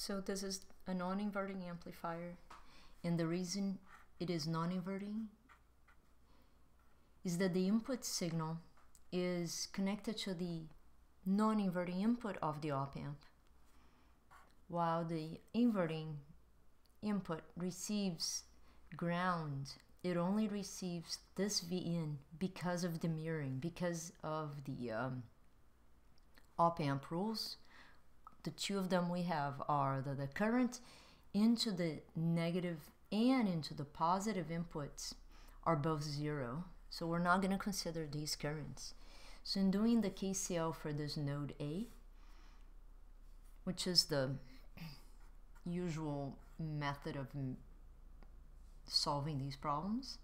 So this is a non-inverting amplifier, and the reason it is non-inverting is that the input signal is connected to the non-inverting input of the op-amp, while the inverting input receives ground. It only receives this Vin because of the mirroring, because of the op-amp rules. The two of them we have are that the current into the negative and into the positive inputs are both zero. So we're not going to consider these currents. So in doing the KCL for this node A, which is the usual method of solving these problems,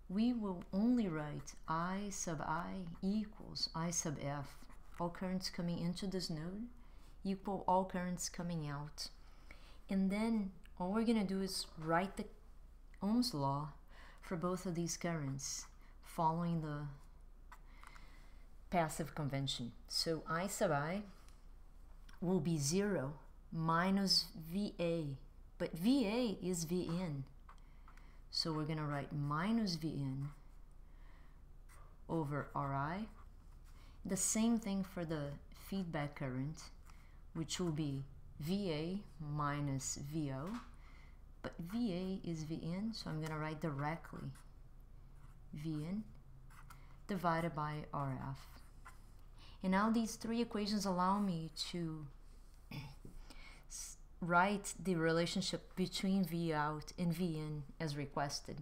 we will only write I sub I equals I sub F, all currents coming into this node, equal all currents coming out. And then all we're going to do is write the Ohm's law for both of these currents, following the passive convention. So I sub I will be 0 minus VA, but VA is Vin. So we're going to write minus Vn over Ri. The same thing for the feedback current, which will be VA minus VO, but VA is Vn, so I'm going to write directly Vn divided by Rf. And now these three equations allow me to write the relationship between V out and Vn as requested.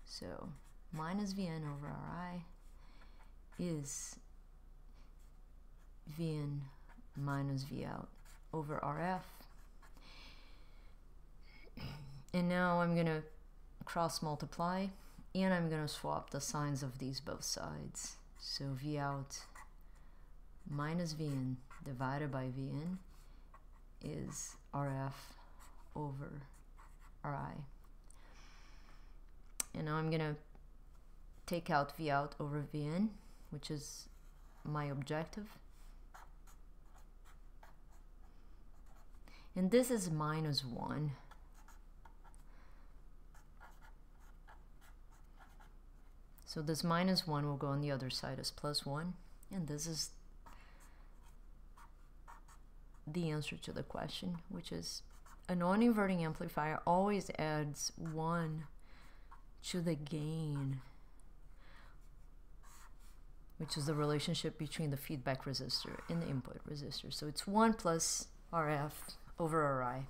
So minus Vn over Ri is Vn minus V out over Rf. And now I'm going to cross multiply, and I'm going to swap the signs of these both sides. So V out minus Vn divided by Vn is Rf over Ri. And now I'm going to take out V out over Vn, which is my objective. And this is minus 1. So this minus 1 will go on the other side as plus 1. And this is the answer to the question, which is a non-inverting amplifier always adds 1 to the gain, which is the relationship between the feedback resistor and the input resistor. So it's 1 plus Rf over Ri.